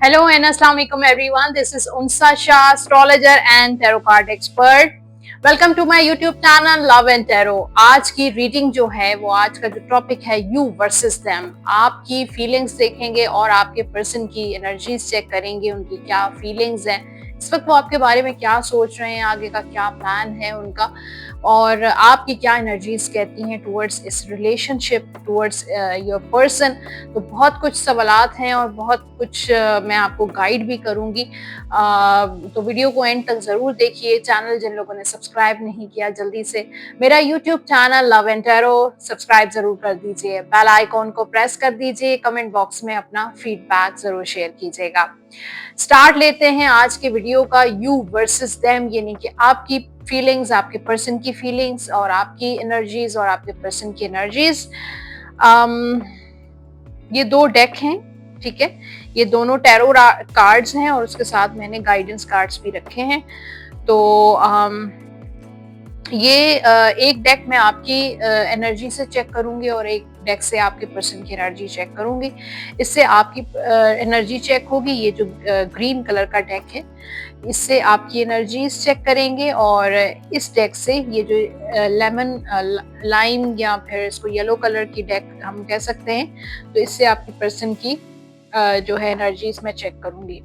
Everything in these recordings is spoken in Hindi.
Hello and Assalamu alaikum everyone. This is Unsa Shah, astrologer and tarot card expert. Welcome to my YouTube channel love and tarot. आज की रीडिंग जो है वो आज का जो टॉपिक है यू वर्सेस देम। आपकी फीलिंग्स देखेंगे और आपके पर्सन की एनर्जीज चेक करेंगे, उनकी क्या फीलिंग्स हैं, इस वक्त वो आपके बारे में क्या सोच रहे हैं, आगे का क्या प्लान है उनका, और आपकी क्या एनर्जीज कहती हैं टुवर्ड्स इस रिलेशनशिप, टुवर्ड्स योर पर्सन। तो बहुत कुछ सवालात हैं और बहुत कुछ मैं आपको गाइड भी करूंगी। तो वीडियो को एंड तक जरूर देखिए। चैनल जिन लोगों ने सब्सक्राइब नहीं किया, जल्दी से मेरा YouTube channel love and tarot subscribe जरूर कर दीजिए, बेल आइकॉन को प्रेस कर दीजिए, कमेंट बॉक्स में अपना फीडबैक जरूर शेयर कीजिएगा। स्टार्ट लेते हैं आज के वीडियो का यू वर्सेस देम, यानी कि आपकी फीलिंग्स, आपके पर्सन की फीलिंग्स और आपकी एनर्जीज और आपके पर्सन की एनर्जीज। ये दो डेक हैं, ठीक है, ये दोनों टैरो कार्ड्स हैं और उसके साथ मैंने गाइडेंस कार्ड्स भी रखे हैं। तो ये एक डेक मैं आपकी एनर्जी से चेक करूंगी और एक डेक से आपके पर्सन की एनर्जी चेक करूंगी। इससे आपकी एनर्जी चेक होगी। ये जो ग्रीन कलर का डेक है, इससे आपकी एनर्जीज चेक करेंगे, और इस डेक से ये जो लेमन लाइम या फिर इसको येलो कलर की डेक हम कह सकते हैं, तो इससे आपकी पर्सन की जो है एनर्जीज मैं चेक करूंगी।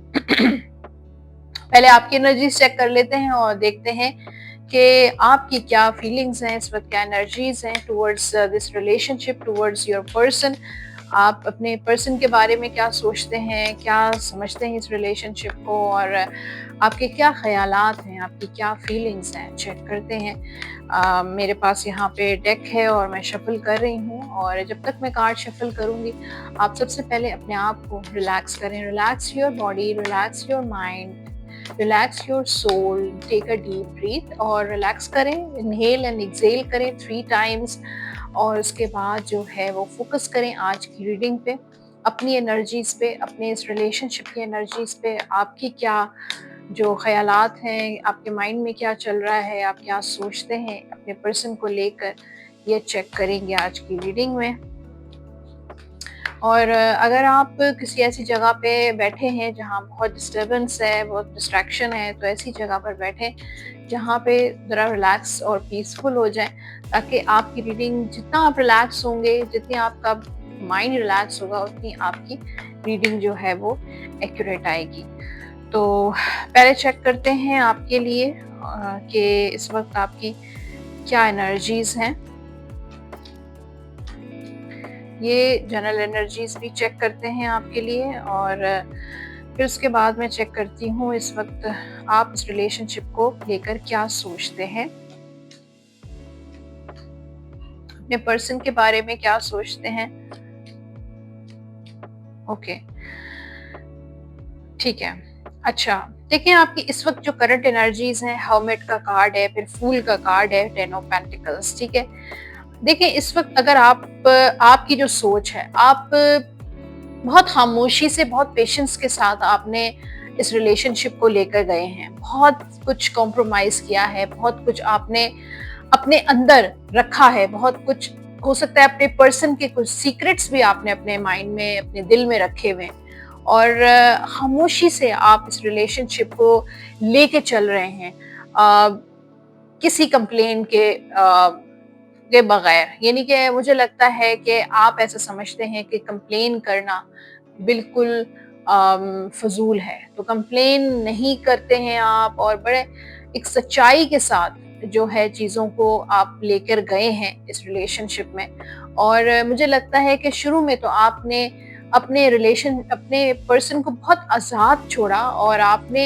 पहले आपकी एनर्जीज चेक कर लेते हैं और देखते हैं कि आपकी क्या फीलिंग्स हैं इस वक्त, क्या एनर्जीज हैं towards this relationship, towards your person. आप अपने पर्सन के बारे में क्या सोचते हैं, क्या समझते हैं इस रिलेशनशिप को, और आपके क्या ख्यालात हैं, आपकी क्या फीलिंग्स हैं, चेक करते हैं। मेरे पास यहाँ पे डेक है और मैं शफल कर रही हूँ, और जब तक मैं कार्ड शफल करूँगी आप सबसे पहले अपने आप को रिलैक्स करें। Relax your body, relax your mind, relax your soul, take a deep breath और रिलैक्स करें। इनहेल एंड एक्सहेल करें 3 टाइम्स, और उसके बाद जो है वो फोकस करें आज की रीडिंग पे, अपनी एनर्जीज पे, अपने इस रिलेशनशिप की एनर्जीज पे। आपकी क्या जो ख्यालात हैं, आपके माइंड में क्या चल रहा है, आप क्या सोचते हैं अपने पर्सन को लेकर, ये चेक करेंगे आज की रीडिंग में। और अगर आप किसी ऐसी जगह पे बैठे हैं जहाँ बहुत डिस्टर्बेंस है, बहुत डिस्ट्रैक्शन है, तो ऐसी जगह पर बैठें जहाँ पे ज़रा रिलैक्स और पीसफुल हो जाए, ताकि आपकी रीडिंग, जितना आप रिलैक्स होंगे, जितनी आपका माइंड रिलैक्स होगा, उतनी आपकी रीडिंग जो है वो एक्यूरेट आएगी। तो पहले चेक करते हैं आपके लिए कि इस वक्त आपकी क्या एनर्जीज हैं। ये जनरल एनर्जीज भी चेक करते हैं आपके लिए, और फिर उसके बाद मैं चेक करती हूँ इस वक्त आप इस रिलेशनशिप को लेकर क्या सोचते हैं, अपने पर्सन के बारे में क्या सोचते हैं। ओके, ठीक है। अच्छा, देखिए आपकी इस वक्त जो करंट एनर्जीज हैं, हर्मिट का कार्ड है, फिर फूल का कार्ड है, 10 ऑफ पेंटिकल्स, ठीक है। देखिए इस वक्त अगर आपकी जो सोच है, आप बहुत खामोशी से, बहुत पेशेंस के साथ आपने इस रिलेशनशिप को लेकर गए हैं, बहुत कुछ कॉम्प्रोमाइज किया है, बहुत कुछ आपने अपने अंदर रखा है, बहुत कुछ हो सकता है अपने पर्सन के कुछ सीक्रेट्स भी आपने अपने माइंड में, अपने दिल में रखे हुए हैं, और खामोशी से आप इस रिलेशनशिप को लेके चल रहे हैं, किसी कंप्लेन के बगैर। यानी कि मुझे लगता है कि आप ऐसा समझते हैं कि कंप्लेन करना बिल्कुल फजूल है, तो कंप्लेन नहीं करते हैं आप, और बड़े एक सच्चाई के साथ जो है चीज़ों को आप लेकर गए हैं इस रिलेशनशिप में। और मुझे लगता है कि शुरू में तो आपने अपने पर्सन को बहुत आज़ाद छोड़ा, और आपने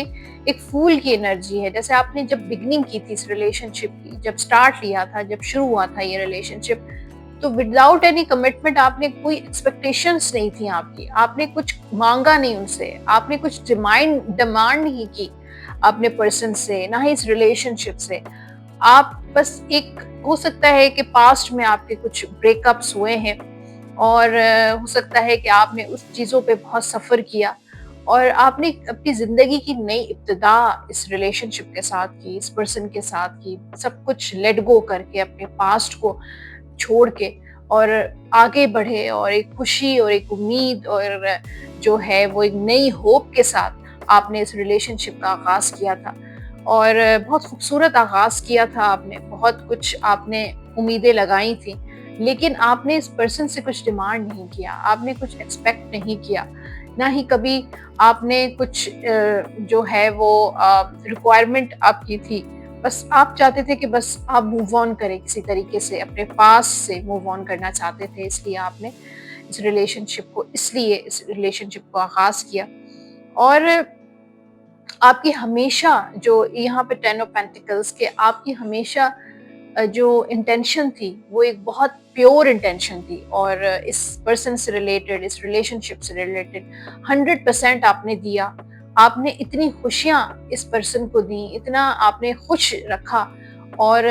एक फूल की एनर्जी है, जैसे आपने जब बिगनिंग की थी इस रिलेशनशिप की, जब स्टार्ट लिया था, जब शुरू हुआ था ये रिलेशनशिप, तो विदाउट एनी कमिटमेंट, आपने कोई एक्सपेक्टेशंस नहीं थी आपकी, आपने कुछ मांगा नहीं उनसे, आपने कुछ डिमांड नहीं की अपने पर्सन से, ना ही इस रिलेशनशिप से। आप बस एक, हो सकता है कि पास्ट में आपके कुछ ब्रेकअप्स हुए हैं, और हो सकता है कि आपने उस चीज़ों पे बहुत सफ़र किया, और आपने अपनी ज़िंदगी की नई इब्तिदा इस रिलेशनशिप के साथ की, इस पर्सन के साथ की, सब कुछ लेट गो करके, अपने पास्ट को छोड़ के, और आगे बढ़े और एक खुशी और एक उम्मीद और जो है वो एक नई होप के साथ आपने इस रिलेशनशिप का आगाज़ किया था। और बहुत खूबसूरत आगाज़ किया था आपने, बहुत कुछ आपने उम्मीदें लगाई थी, लेकिन आपने इस पर्सन से कुछ डिमांड नहीं किया, आपने कुछ एक्सपेक्ट नहीं किया, ना ही कभी आपने कुछ जो है वो रिक्वायरमेंट आपकी थी। बस आप चाहते थे कि बस आप मूव ऑन करें किसी तरीके से, अपने पास से मूव ऑन करना चाहते थे, इसलिए आपने इस रिलेशनशिप को आगाज़ किया। और आपकी हमेशा जो यहाँ पे 10 ऑफ पेंटिकल्स के आपकी हमेशा जो इंटेंशन थी वो एक बहुत प्योर इंटेंशन थी, और इस पर्सन से रिलेटेड, इस रिलेशनशिप से रिलेटेड 100% आपने दिया। आपने इतनी खुशियाँ इस पर्सन को दी, इतना आपने खुश रखा, और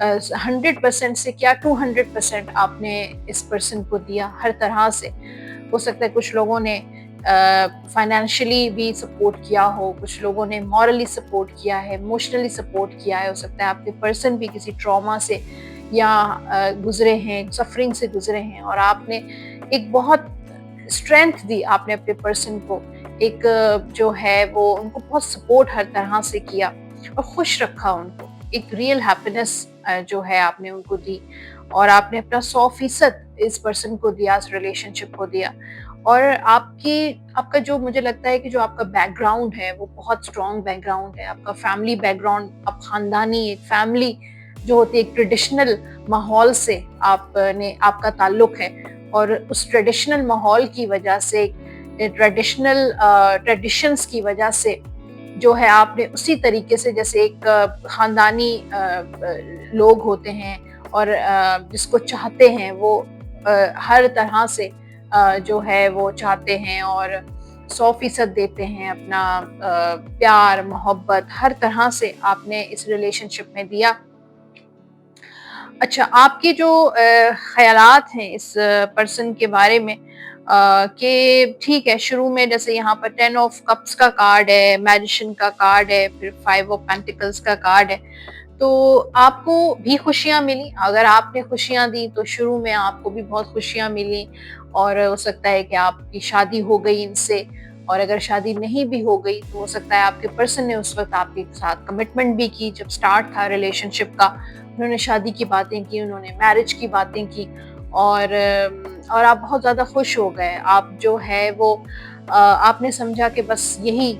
100% से क्या 200% आपने इस पर्सन को दिया हर तरह से। हो सकता है कुछ लोगों ने फाइनेंशियली भी सपोर्ट किया हो, कुछ लोगों ने मॉरली सपोर्ट किया है, इमोशनली सपोर्ट किया है। हो सकता है आपके पर्सन भी किसी ट्रॉमा से या गुजरे हैं, सफरिंग से गुजरे हैं, और आपने एक बहुत स्ट्रेंथ दी आपने अपने पर्सन को, एक जो है वो उनको बहुत सपोर्ट हर तरह से किया और खुश रखा उनको, एक रियल हैप्पीनेस जो है आपने उनको दी, और आपने अपना 100% इस पर्सन को दिया, इस रिलेशनशिप को दिया। और आपका जो मुझे लगता है कि जो आपका बैकग्राउंड है वो बहुत स्ट्रॉन्ग बैकग्राउंड है, आपका फैमिली बैकग्राउंड, आप खानदानी एक फैमिली जो होती है, एक ट्रेडिशनल माहौल से आपने आपका ताल्लुक है, और उस ट्रेडिशनल माहौल की वजह से, ट्रेडिशनल ट्रेडिशंस की वजह से जो है आपने उसी तरीके से, जैसे एक खानदानी लोग होते हैं और जिसको चाहते हैं वो हर तरह से जो है वो चाहते हैं और 100% देते हैं अपना प्यार मोहब्बत हर तरह से आपने इस रिलेशनशिप में दिया। अच्छा, आपके जो ख़यालात हैं इस पर्सन के बारे में, कि ठीक है, शुरू में जैसे यहाँ पर 10 ऑफ कप्स का कार्ड है, मैजिशियन का कार्ड है, फिर 5 ऑफ पेंटिकल्स का कार्ड है, तो आपको भी खुशियाँ मिली। अगर आपने खुशियाँ दी तो शुरू में आपको भी बहुत खुशियाँ मिली, और हो सकता है कि आपकी शादी हो गई इनसे, और अगर शादी नहीं भी हो गई तो हो सकता है आपके पर्सन ने उस वक़्त आपके साथ कमिटमेंट भी की, जब स्टार्ट था रिलेशनशिप का, उन्होंने शादी की बातें की, उन्होंने मैरिज की बातें की, और आप बहुत ज़्यादा खुश हो गए। आप जो है वो आपने समझा कि बस यही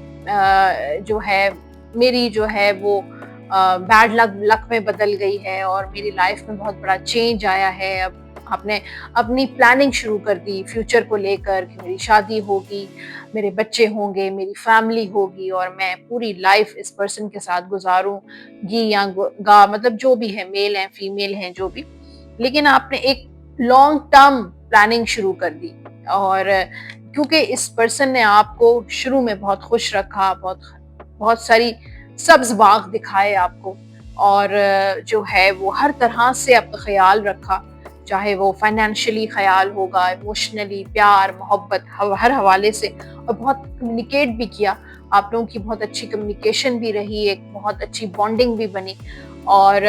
जो है मेरी जो है वो बैड लक लक में बदल गई है, और मेरी लाइफ में बहुत बड़ा चेंज आया है। अब आपने अपनी प्लानिंग शुरू कर दी फ्यूचर को लेकर कि मेरी शादी होगी, मेरे बच्चे होंगे, मेरी फैमिली होगी, और मैं पूरी लाइफ इस पर्सन के साथ गुजारूंगी या गा, मतलब जो भी है, मेल हैं फीमेल हैं जो भी, लेकिन आपने एक लॉन्ग टर्म प्लानिंग शुरू कर दी। और क्योंकि इस पर्सन ने आपको शुरू में बहुत खुश रखा, बहुत बहुत सारी सब्ज बाग दिखाए आपको, और जो है वो हर तरह से आपका ख्याल रखा, चाहे वो फाइनेंशियली ख्याल होगा, इमोशनली प्यार मोहब्बत हर हवाले से, और बहुत कम्युनिकेट भी किया। आप लोगों की बहुत अच्छी कम्युनिकेशन भी रही, एक बहुत अच्छी बॉन्डिंग भी बनी, और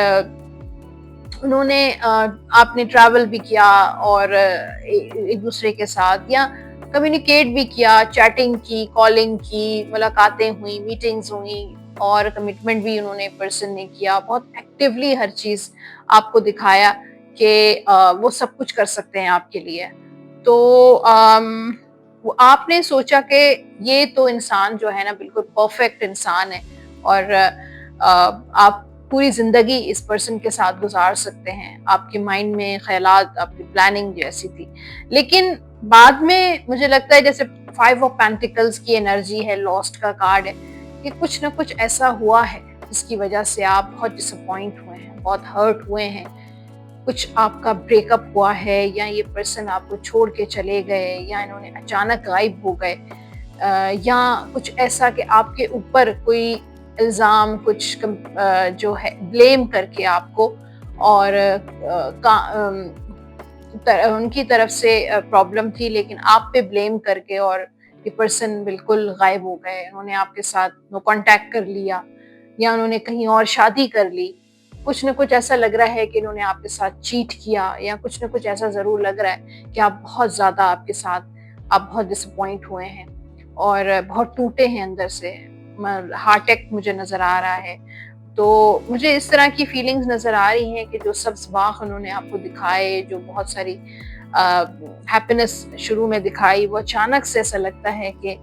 उन्होंने आपने ट्रैवल भी किया, और एक दूसरे के साथ या कम्युनिकेट भी किया, चैटिंग की, कॉलिंग की, मुलाकातें हुई, मीटिंग्स हुई, और कमिटमेंट भी उन्होंने पर्सन ने किया, बहुत एक्टिवली हर चीज़ आपको दिखाया कि वो सब कुछ कर सकते हैं आपके लिए। तो वो आपने सोचा कि ये तो इंसान जो है ना बिल्कुल परफेक्ट इंसान है, और आप पूरी ज़िंदगी इस पर्सन के साथ गुज़ार सकते हैं। आपके माइंड में ख़यालात, आपकी प्लानिंग जैसी थी। लेकिन बाद में मुझे लगता है जैसे 5 ऑफ पेंटिकल्स की एनर्जी है, लॉस्ट का कार्ड है, कि कुछ ना कुछ ऐसा हुआ है जिसकी वज़ह से आप बहुत डिसअपॉइंट हुए हैं, बहुत हर्ट हुए हैं। कुछ आपका ब्रेकअप हुआ है, या ये पर्सन आपको छोड़ के चले गए, या इन्होंने अचानक गायब हो गए, या कुछ ऐसा कि आपके ऊपर कोई इल्ज़ाम जो है ब्लेम करके आपको, और उनकी तरफ से प्रॉब्लम थी लेकिन आप पे ब्लेम करके, और ये पर्सन बिल्कुल गायब हो गए, उन्होंने आपके साथ नो कांटेक्ट कर लिया, या उन्होंने कहीं और शादी कर ली, कुछ न कुछ ऐसा लग रहा है कि इन्होंने आपके साथ चीट किया, या कुछ न कुछ ऐसा ज़रूर लग रहा है कि आप बहुत ज़्यादा आपके साथ आप बहुत डिसअपॉइंट हुए हैं और बहुत टूटे हैं अंदर से। हार्ट अटैक मुझे नज़र आ रहा है। तो मुझे इस तरह की फीलिंग्स नज़र आ रही हैं कि जो सब्ज़ बाग उन्होंने आपको दिखाए, जो बहुत सारी हैप्पीनेस शुरू में दिखाई, वो अचानक से ऐसा लगता है कि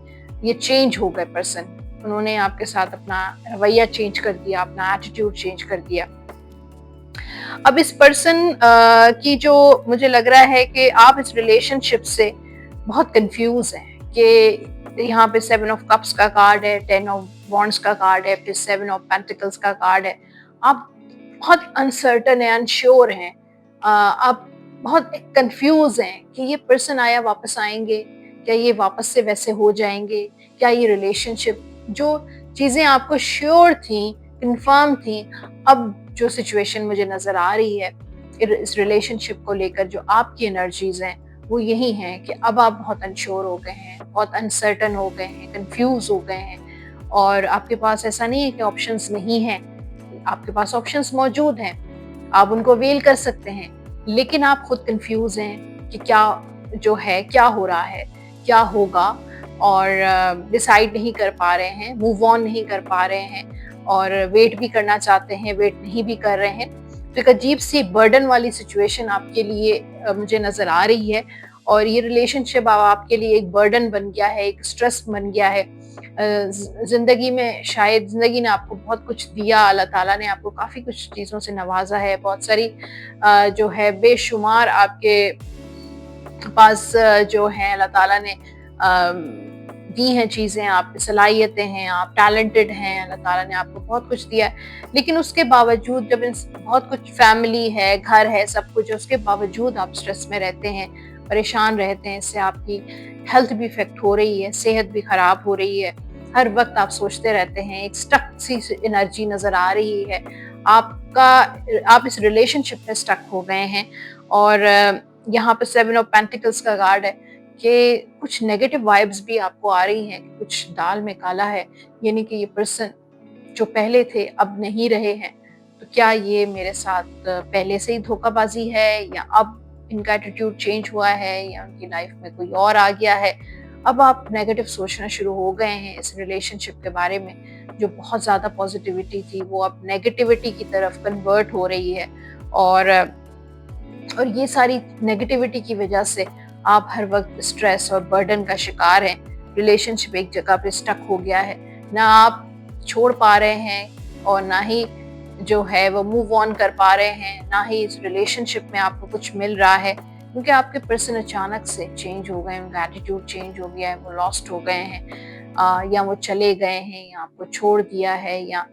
ये चेंज हो गए पर्सन। उन्होंने आपके साथ अपना रवैया चेंज कर दिया, अपना एटीट्यूड चेंज कर दिया। अब इस पर्सन की जो मुझे लग रहा है कि आप इस रिलेशनशिप से बहुत कंफ्यूज हैं कि यहाँ पे 7 ऑफ कप्स का कार्ड है, 10 ऑफ वॉन्ड्स का कार्ड है, फिर 7 ऑफ पेंटिकल्स का कार्ड है। आप बहुत अनसर्टन है, अनश्योर हैं। आप बहुत कंफ्यूज हैं कि ये पर्सन आया वापस आएंगे, क्या ये वापस से वैसे हो जाएंगे, क्या ये रिलेशनशिप जो चीज़ें आपको श्योर थी, कंफर्म थी, अब जो सिचुएशन मुझे नज़र आ रही है इस रिलेशनशिप को लेकर, जो आपकी एनर्जीज़ हैं वो यही हैं कि अब आप बहुत अनश्योर हो गए हैं, बहुत अनसर्टन हो गए हैं, कंफ्यूज हो गए हैं। और आपके पास ऐसा नहीं है कि ऑप्शंस नहीं हैं, आपके पास ऑप्शंस मौजूद हैं, आप उनको अवेल कर सकते हैं, लेकिन आप खुद कंफ्यूज हैं कि क्या जो है, क्या हो रहा है, क्या होगा, और डिसाइड नहीं कर पा रहे हैं, मूव ऑन नहीं कर पा रहे हैं, और वेट भी करना चाहते हैं, वेट नहीं भी कर रहे हैं। तो एक अजीब सी बर्डन वाली सिचुएशन आपके लिए मुझे नज़र आ रही है, और ये रिलेशनशिप अब आपके लिए एक बर्डन बन गया है, एक स्ट्रेस बन गया है। ज़िंदगी में शायद ज़िंदगी ने आपको बहुत कुछ दिया, अल्लाह ताला ने आपको काफ़ी कुछ चीज़ों से नवाजा है, बहुत सारी जो है बेशुमार आपके पास जो है अल्लाह ताला ने दी हैं चीज़ें, आप सलाहियतें हैं, आप टैलेंटेड हैं, अल्लाह ताला ने आपको बहुत कुछ दिया है। लेकिन उसके बावजूद जब इन बहुत कुछ फैमिली है, घर है, सब कुछ है, उसके बावजूद आप स्ट्रेस में रहते हैं, परेशान रहते हैं। इससे आपकी हेल्थ भी इफ़ेक्ट हो रही है, सेहत भी ख़राब हो रही है। हर वक़्त आप सोचते रहते हैं, एक स्टक सी एनर्जी नज़र आ रही है। आपका आप इस रिलेशनशिप में स्टक हो गए हैं, और यहाँ पे 7 ऑफ पेंटिकल्स का कार्ड है कि कुछ नेगेटिव वाइब्स भी आपको आ रही हैं, कुछ दाल में काला है, यानी कि ये पर्सन जो पहले थे अब नहीं रहे हैं। तो क्या ये मेरे साथ पहले से ही धोखाबाजी है, या अब इनका एटीट्यूड चेंज हुआ है, या उनकी लाइफ में कोई और आ गया है। अब आप नेगेटिव सोचना शुरू हो गए हैं इस रिलेशनशिप के बारे में। जो बहुत ज़्यादा पॉजिटिविटी थी वो अब नेगेटिविटी की तरफ कन्वर्ट हो रही है, और ये सारी नेगेटिविटी की वजह से आप हर वक्त स्ट्रेस और बर्डन का शिकार हैं। रिलेशनशिप एक जगह पे स्टक हो गया है, ना आप छोड़ पा रहे हैं, और ना ही जो है वो मूव ऑन कर पा रहे हैं, ना ही इस रिलेशनशिप में आपको कुछ मिल रहा है, क्योंकि आपके पर्सन अचानक से चेंज हो गए, उनका एटीट्यूड चेंज हो गया है, वो लॉस्ट हो गए हैं, या वो चले गए हैं, या आपको छोड़ दिया है, या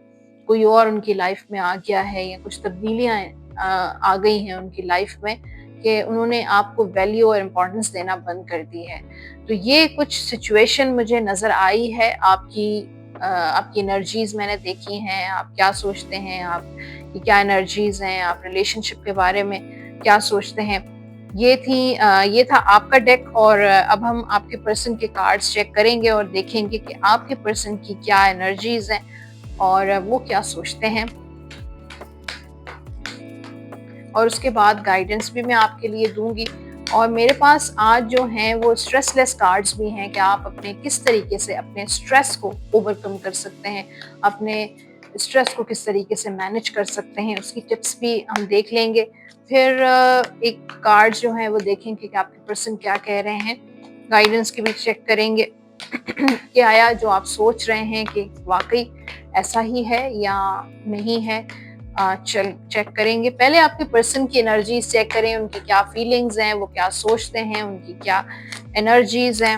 कोई और उनकी लाइफ में आ गया है, या कुछ तब्दीलियां आ गई हैं उनकी लाइफ में कि उन्होंने आपको वैल्यू और इम्पोर्टेंस देना बंद कर दी है। तो ये कुछ सिचुएशन मुझे नज़र आई है आपकी एनर्जीज़ मैंने देखी हैं, आप क्या सोचते हैं, आपकी क्या एनर्जीज़ हैं, आप रिलेशनशिप के बारे में क्या सोचते हैं। ये था आपका डेक, और अब हम आपके पर्सन के कार्ड्स चेक करेंगे और देखेंगे कि आपके पर्सन की क्या एनर्जीज़ हैं और वो क्या सोचते हैं। और उसके बाद गाइडेंस भी मैं आपके लिए दूंगी। और मेरे पास आज जो हैं वो स्ट्रेसलेस कार्ड्स भी हैं कि आप अपने किस तरीके से अपने स्ट्रेस को ओवरकम कर सकते हैं, अपने स्ट्रेस को किस तरीके से मैनेज कर सकते हैं, उसकी टिप्स भी हम देख लेंगे। फिर एक कार्ड्स जो हैं वो देखेंगे कि आपके पर्सन क्या कह रहे हैं, गाइडेंस की भी चेक करेंगे कि आया जो आप सोच रहे हैं कि वाकई ऐसा ही है या नहीं है। चेक करेंगे। पहले आपके पर्सन की एनर्जीज चेक करें, उनकी क्या फीलिंग्स हैं, वो क्या सोचते हैं, उनकी क्या एनर्जीज हैं।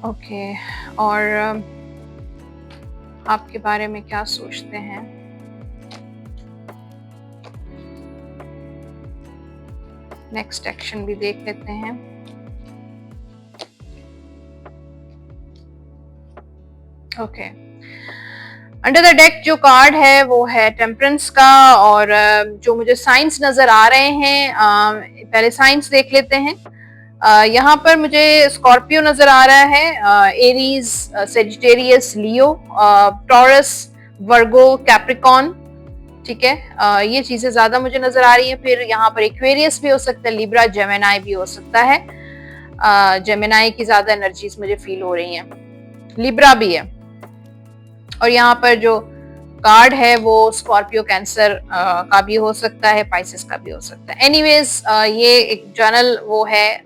ओके, और आपके बारे में क्या सोचते हैं। नेक्स्ट एक्शन भी देख लेते हैं। ओके, अंडर द डेक जो कार्ड है वो है टेम्परेंस का, और जो मुझे साइंस नजर आ रहे हैं, पहले साइंस देख लेते हैं। यहाँ पर मुझे स्कॉर्पियो नजर आ रहा है, एरीज, सेजिटेरियस, लियो, टॉरस, वर्गो, कैप्रिकॉन। ठीक है, ये चीजें ज्यादा मुझे नजर आ रही हैं। फिर यहाँ पर एक्वेरियस भी हो सकता है, लिब्रा, जेमिनाई भी हो सकता है। जेमिनाई की ज्यादा एनर्जीज मुझे फील हो रही हैं, लिब्रा भी है। और यहाँ पर जो कार्ड है वो स्कॉर्पियो, कैंसर का भी हो सकता है, पाइसेस का भी हो सकता है। एनीवेज, ये एक जनरल वो है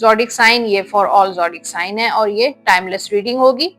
ज़ोडिक साइन, ये फॉर ऑल ज़ोडिक साइन है, और ये टाइमलेस रीडिंग होगी।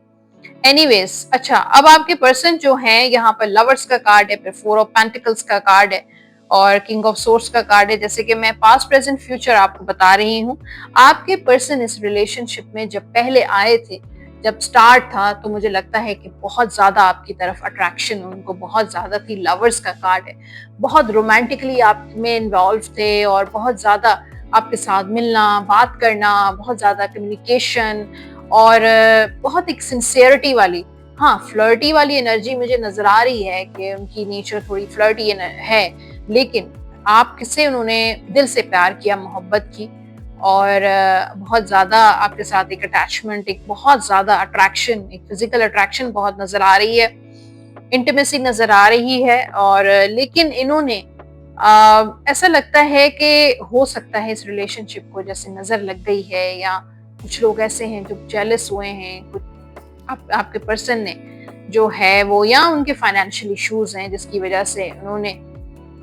एनीवेज, अच्छा, अब आपके पर्सन जो है, यहाँ पर लवर्स का कार्ड है, फिर 4 ऑफ पेंटिकल्स का कार्ड है, और किंग ऑफ सोर्ड्स का कार्ड है। जैसे कि मैं पास्ट प्रेजेंट फ्यूचर आपको बता रही हूँ। आपके पर्सन इस रिलेशनशिप में जब पहले आए थे, जब स्टार्ट था, तो मुझे लगता है कि बहुत ज्यादा आपकी तरफ अट्रैक्शन उनको बहुत ज्यादा थी। लवर्स का कार्ड है, बहुत रोमांटिकली आप में इन्वॉल्व थे, और बहुत ज्यादा आपके साथ मिलना, बात करना, बहुत ज्यादा कम्युनिकेशन, और बहुत एक सिंसियरिटी वाली, हाँ, फ्लर्टी वाली एनर्जी मुझे नजर आ रही है कि उनकी नेचर थोड़ी फ्लर्टी है। लेकिन आपसे उन्होंने दिल से प्यार किया, मोहब्बत की, और बहुत ज़्यादा आपके साथ एक अटैचमेंट, एक बहुत ज़्यादा अट्रैक्शन, एक फिजिकल अट्रैक्शन बहुत नज़र आ रही है, इंटीमेसी नज़र आ रही है। और लेकिन इन्होंने ऐसा लगता है कि हो सकता है इस रिलेशनशिप को जैसे नज़र लग गई है, या कुछ लोग ऐसे हैं जो जेलस हुए हैं, कुछ आपके पर्सन ने जो है वो, या उनके फाइनेंशियल इश्यूज हैं जिसकी वजह से उन्होंने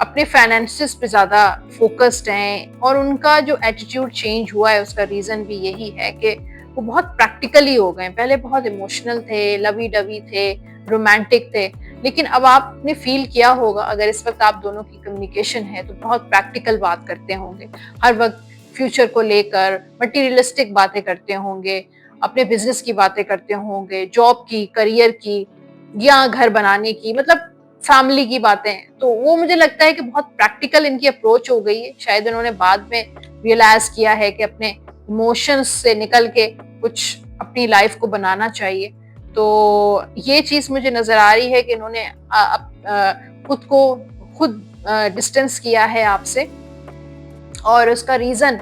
अपने फाइनेंसेस पे ज़्यादा फोकस्ड हैं। और उनका जो एटीट्यूड चेंज हुआ है, उसका रीज़न भी यही है कि वो बहुत प्रैक्टिकली हो गए। पहले बहुत इमोशनल थे, लवी डवी थे, रोमांटिक थे, लेकिन अब आपने फील किया होगा, अगर इस वक्त आप दोनों की कम्युनिकेशन है, तो बहुत प्रैक्टिकल बात करते होंगे, हर वक्त फ्यूचर को लेकर मटीरियलिस्टिक बातें करते होंगे, अपने बिजनेस की बातें करते होंगे, जॉब की, करियर की, या घर बनाने की, मतलब फैमिली की बातें। तो वो मुझे लगता है कि बहुत प्रैक्टिकल इनकी अप्रोच हो गई है। शायद उन्होंने बाद में रियलाइज किया है कि अपने इमोशंस से निकल के कुछ अपनी लाइफ को बनाना चाहिए। तो ये चीज मुझे नजर आ रही है कि इन्होंने खुद को खुद डिस्टेंस किया है आपसे, और उसका रीजन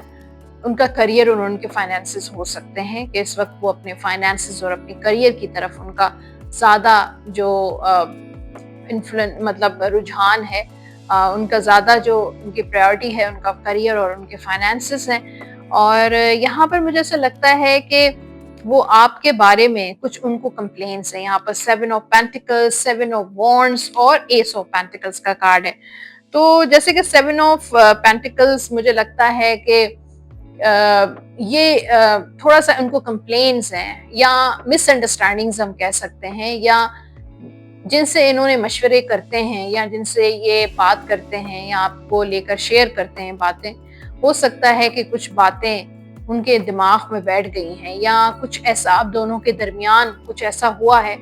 उनका करियर और उनके फाइनेंसेस हो सकते हैं कि इस वक्त वो अपने फाइनेंसेस और अपने करियर की तरफ उनका ज्यादा जो इन्फ्लुएंस, मतलब रुझान है, उनका ज़्यादा जो उनकी प्रायोरिटी है, उनका करियर और उनके फाइनेंसेस हैं। और यहाँ पर मुझे ऐसा लगता है कि वो आपके बारे में कुछ उनको कंप्लेंट्स हैं। यहाँ पर 7 ऑफ पेंटिकल्स, 7 ऑफ वॉन्ड्स और एस ऑफ पेंटिकल्स का कार्ड है। तो जैसे कि 7 ऑफ पेंटिकल्स, मुझे लगता है कि ये थोड़ा सा उनको कंप्लेंट्स हैं, या मिसअंडरस्टैंडिंग्स हम कह सकते हैं, या जिनसे इन्होंने मशवरे करते हैं, या जिनसे ये बात करते हैं, या आपको लेकर शेयर करते हैं बातें, हो सकता है कि कुछ बातें उनके दिमाग में बैठ गई हैं, या कुछ ऐसा आप दोनों के दरमियान कुछ ऐसा हुआ है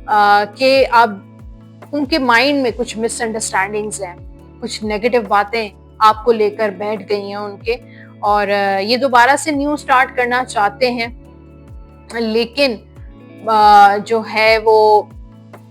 कि अब उनके माइंड में कुछ मिसअंडरस्टैंडिंग्स हैं, कुछ नेगेटिव बातें आपको लेकर बैठ गई हैं उनके, और ये दोबारा से न्यू स्टार्ट करना चाहते हैं। लेकिन जो है वो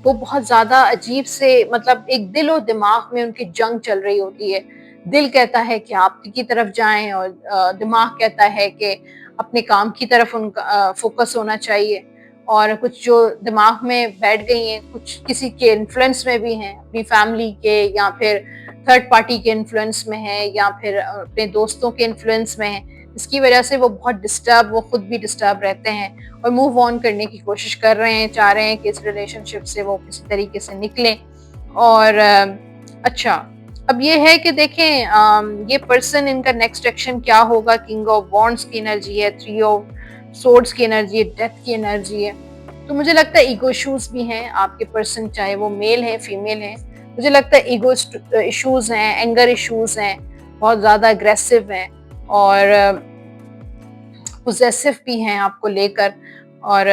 बहुत ज्यादा अजीब से, मतलब एक दिल और दिमाग में उनकी जंग चल रही होती है। दिल कहता है कि आप की तरफ जाएं, और दिमाग कहता है कि अपने काम की तरफ उनका फोकस होना चाहिए। और कुछ जो दिमाग में बैठ गई हैं, कुछ किसी के इन्फ्लुएंस में भी हैं, अपनी फैमिली के, या फिर थर्ड पार्टी के इन्फ्लुएंस में है, या फिर अपने दोस्तों के इन्फ्लुएंस में है। इसकी वजह से वो बहुत डिस्टर्ब, वो खुद भी डिस्टर्ब रहते हैं, और मूव ऑन करने की कोशिश कर रहे हैं, चाह रहे हैं कि इस रिलेशनशिप से वो किसी तरीके से निकलें। और अच्छा, अब ये है कि देखें, ये पर्सन, इनका नेक्स्ट एक्शन क्या होगा। किंग ऑफ वॉन्ड्स की एनर्जी है, 3 ऑफ सोर्ड्स की एनर्जी है, डेथ की एनर्जी है। तो मुझे लगता है ईगो इश्यूज भी हैं आपके पर्सन, चाहे वो मेल है, फीमेल है। मुझे लगता है ईगो इश्यूज हैं, एंगर इश्यूज हैं, बहुत ज्यादा अग्रेसिव हैं, और पोजेसिव भी हैं आपको लेकर। और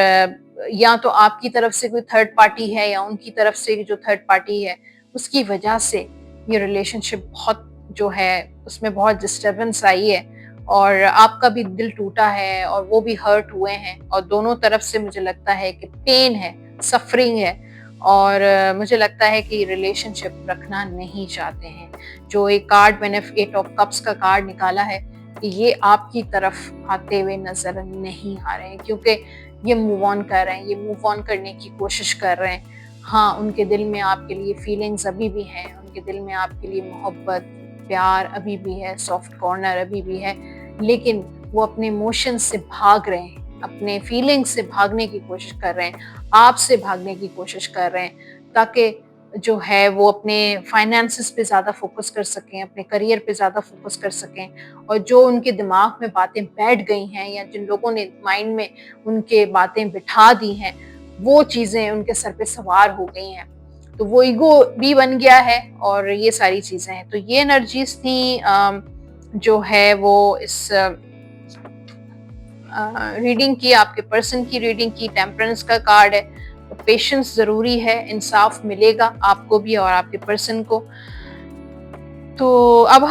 या तो आपकी तरफ से कोई थर्ड पार्टी है, या उनकी तरफ से जो थर्ड पार्टी है, उसकी वजह से ये रिलेशनशिप बहुत जो है उसमें बहुत डिस्टर्बेंस आई है, और आपका भी दिल टूटा है, और वो भी हर्ट हुए हैं, और दोनों तरफ से मुझे लगता है कि पेन है, सफरिंग है। और मुझे लगता है कि रिलेशनशिप रखना नहीं चाहते हैं। जो एक कार्ड मैंने 8 ऑफ कप्स का कार्ड निकाला है, ये आपकी तरफ आते हुए नज़र नहीं आ रहे हैं, क्योंकि ये मूव ऑन कर रहे हैं, ये मूव ऑन करने की कोशिश कर रहे हैं। हाँ, उनके दिल में आपके लिए फीलिंग्स अभी भी हैं, उनके दिल में आपके लिए मोहब्बत, प्यार अभी भी है, सॉफ्ट कॉर्नर अभी भी है, लेकिन वो अपने इमोशंस से भाग रहे हैं, अपने फीलिंग्स से भागने की कोशिश कर रहे हैं, आपसे भागने की कोशिश कर रहे हैं, ताकि जो है वो अपने फाइनेंसेस पे ज़्यादा फोकस कर सकें, अपने करियर पे ज़्यादा फोकस कर सकें, और जो उनके दिमाग में बातें बैठ गई हैं या जिन लोगों ने माइंड में उनके बातें बिठा दी हैं, वो चीज़ें उनके सर पे सवार हो गई हैं। तो वो ईगो भी बन गया है और ये सारी चीज़ें हैं। तो ये एनर्जीज़ थी जो है वो इस रीडिंग की, आपके पर्सन की रीडिंग की। टेम्परेंस का कार्ड है, तो पेशेंस ज़रूरी है, इंसाफ मिलेगा आपको भी और आपके पर्सन को। तो अब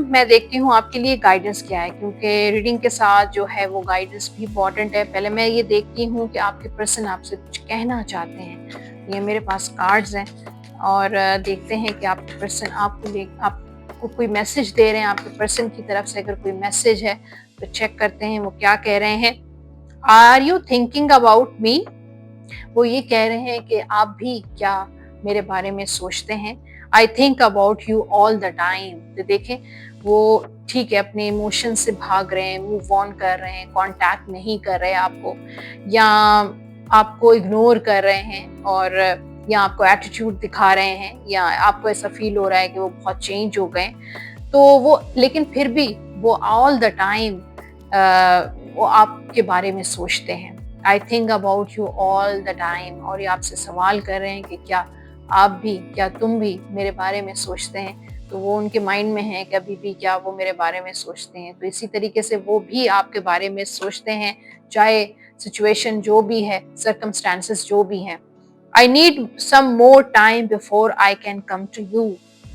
मैं देखती हूँ आपके लिए गाइडेंस क्या है, क्योंकि रीडिंग के साथ जो है वो गाइडेंस भी इम्पॉर्टेंट है। पहले मैं ये देखती हूँ कि आपके पर्सन आपसे कुछ कहना चाहते हैं। ये मेरे पास कार्ड्स हैं और देखते हैं कि आपके पर्सन आपको कोई मैसेज दे रहे हैं। आपके पर्सन की तरफ से अगर कोई मैसेज है तो चेक करते हैं वो क्या कह रहे हैं। Are you thinking about me? वो ये कह रहे हैं कि आप भी क्या मेरे बारे में सोचते हैं। I think about you all the time. तो देखें, वो ठीक है, अपने इमोशन से भाग रहे हैं, मूव ऑन कर रहे हैं, कांटेक्ट नहीं कर रहे आपको, या आपको इग्नोर कर रहे हैं, और या आपको एटीट्यूड दिखा रहे हैं, या आपको ऐसा फील हो रहा है कि वो बहुत चेंज हो गए। तो वो, लेकिन फिर भी वो ऑल द टाइम वो आपके बारे में सोचते हैं। I think about you all the time. और ये आपसे सवाल कर रहे हैं कि क्या तुम भी मेरे बारे में सोचते हैं? तो वो उनके माइंड में है कि अभी भी क्या वो मेरे बारे में सोचते हैं। तो इसी तरीके से वो भी आपके बारे में सोचते हैं, चाहे सिचुएशन जो भी है, सर्कमस्टांसेस जो भी हैं। I need some more time before I can come to you.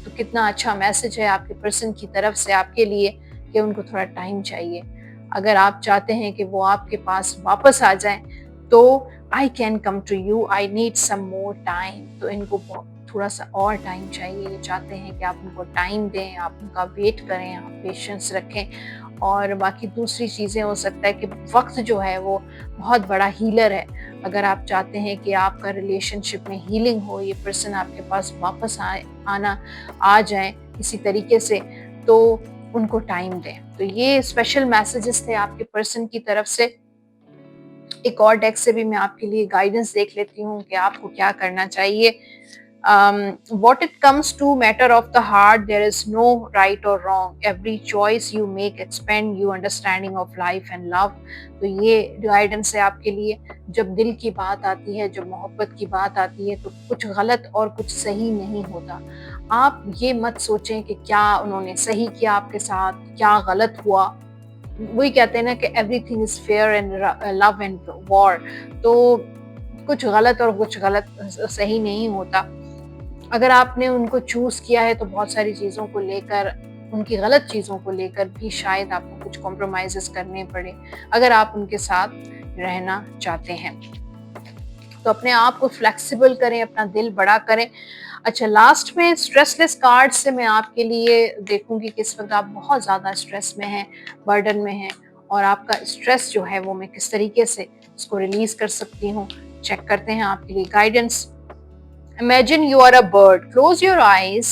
तो कितना अच्छा मैसेज है आपके पर्सन की तरफ से आपके लिए कि उनको थोड़ा टाइम चाहिए। अगर आप चाहते हैं कि वो आपके पास वापस आ जाएं, तो I can come to you, I need some more time. तो इनको थोड़ा सा और टाइम चाहिए। ये चाहते हैं कि आप उनको टाइम दें, आप उनका वेट करें, आप पेशेंस रखें। और बाकी दूसरी चीज़ें, हो सकता है कि वक्त जो है वो बहुत बड़ा हीलर है। अगर आप चाहते हैं कि आपका रिलेशनशिप में हीलिंग हो, ये पर्सन आपके पास वापस आ जाए किसी तरीके से, तो उनको टाइम दें। तो ये स्पेशल मैसेजेस थे आपके पर्सन की तरफ से। एक और डेक से भी मैं आपके लिए गाइडेंस देख लेती हूँ कि आपको क्या करना चाहिए। What it comes to matter of the heart, there is no right or wrong. Every choice you make expand your understanding of life and love. तो ये गाइडेंस है आपके लिए। जब दिल की बात आती है, जब मोहब्बत की बात आती है, तो कुछ गलत और कुछ सही नहीं होता। आप ये मत सोचें कि क्या उन्होंने सही किया आपके साथ, क्या गलत हुआ। वही कहते हैं ना कि everything is fair and love and war. तो कुछ गलत और कुछ गलत सही नहीं होता। अगर आपने उनको चूज किया है तो बहुत सारी चीज़ों को लेकर, उनकी गलत चीज़ों को लेकर भी शायद आपको कुछ कॉम्प्रोमाइजेस करने पड़े, अगर आप उनके साथ रहना चाहते हैं। तो अपने आप को फ्लेक्सिबल करें, अपना दिल बड़ा करें। अच्छा, लास्ट में स्ट्रेसलेस कार्ड से मैं आपके लिए देखूंगी कि इस वक्त आप बहुत ज़्यादा स्ट्रेस में हैं, बर्डन में हैं, और आपका स्ट्रेस जो है वो मैं किस तरीके से इसको रिलीज कर सकती हूँ। चेक करते हैं आपके लिए guidance. Imagine you are a bird, close your eyes.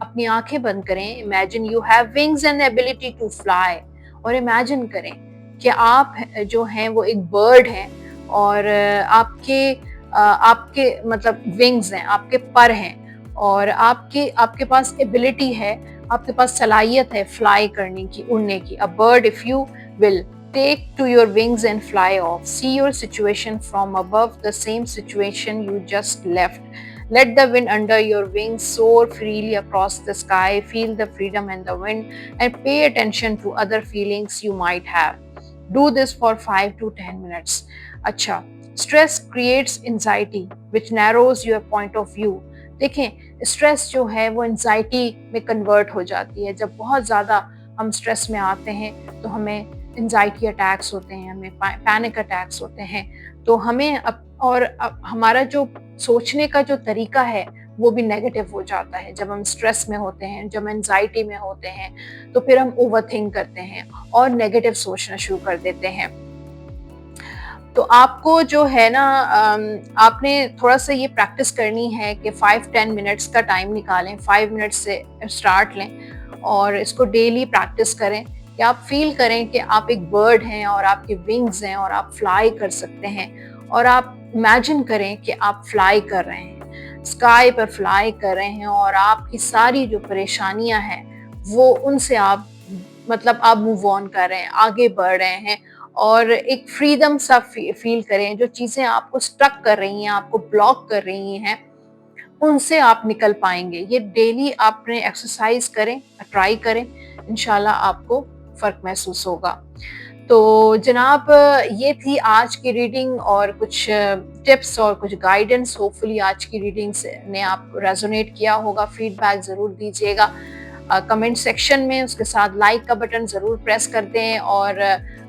अपनी आंखें बंद करें। Imagine you have wings and ability to fly. और इमेजिन करें कि आप जो हैं वो एक बर्ड हैं, और आपके मतलब विंग्स हैं, आपके पर हैं, और आपके पास एबिलिटी है, आपके पास सलाहियत है फ्लाई करने की, उड़ने की। A bird if you will take to your wings and fly off. See your situation from above, the same situation you just left. Let the wind under your wings soar freely across the sky. Feel the freedom and the wind, and pay attention to other feelings you might have. Do this for 5 to 10 minutes. अच्छा, stress creates anxiety which narrows your point of view. देखें, स्ट्रेस जो है वो एंजाइटी में कन्वर्ट हो जाती है। जब बहुत ज़्यादा हम स्ट्रेस में आते हैं तो हमें एंजाइटी अटैक्स होते हैं, हमें पैनिक अटैक्स होते हैं, तो हमें हमारा जो सोचने का जो तरीका है वो भी नेगेटिव हो जाता है। जब हम स्ट्रेस में होते हैं, जब एंजाइटी में होते हैं, तो फिर हम ओवरथिंक करते हैं और नेगेटिव सोचना शुरू कर देते हैं। तो आपको जो है ना आपने थोड़ा-सा ये प्रैक्टिस करनी है कि 5-10 मिनट्स का टाइम निकालें, 5 मिनट्स से स्टार्ट लें और इसको डेली प्रैक्टिस करें कि आप फ़ील करें कि आप एक बर्ड हैं और आपके विंग्स हैं और आप फ्लाई कर सकते हैं और आप इमेजिन करें कि आप फ्लाई कर रहे हैं, स्काई पर फ्लाई कर रहे हैं और आपकी सारी जो परेशानियाँ हैं, वो उनसे आप मतलब आप मूव ऑन कर रहे हैं, आगे बढ़ रहे हैं और एक फ्रीडम सा फील करें। जो चीज़ें आपको स्टक कर रही हैं, आपको ब्लॉक कर रही हैं, उनसे आप निकल पाएँगे। ये डेली आपने एक्सरसाइज़ करें, ट्राई करें, इंशाल्लाह आपको फ़र्क महसूस होगा। तो जनाब ये थी आज की रीडिंग और कुछ टिप्स और कुछ गाइडेंस। होपफुली आज की रीडिंग से ने आपको रेज़ोनेट किया होगा। फीडबैक ज़रूर दीजिएगा कमेंट सेक्शन में। उसके साथ लाइक का बटन ज़रूर प्रेस कर दें और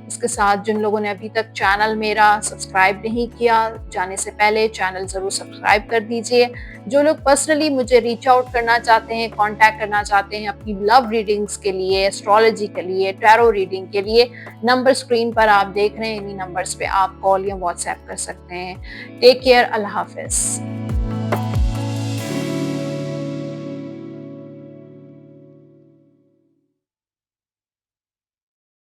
उसके साथ जिन लोगों ने अभी तक चैनल मेरा सब्सक्राइब नहीं किया, जाने से पहले चैनल ज़रूर सब्सक्राइब कर दीजिए। जो लोग पर्सनली मुझे रीच आउट करना चाहते हैं, कांटेक्ट करना चाहते हैं अपनी लव रीडिंग्स के लिए, एस्ट्रोलॉजी के लिए, टैरो रीडिंग के लिए, नंबर स्क्रीन पर आप देख रहे हैं, इन्हीं नंबर्स पे आप कॉल या व्हाट्सएप कर सकते हैं। टेक केयर, अल्लाह हाफ़िज़।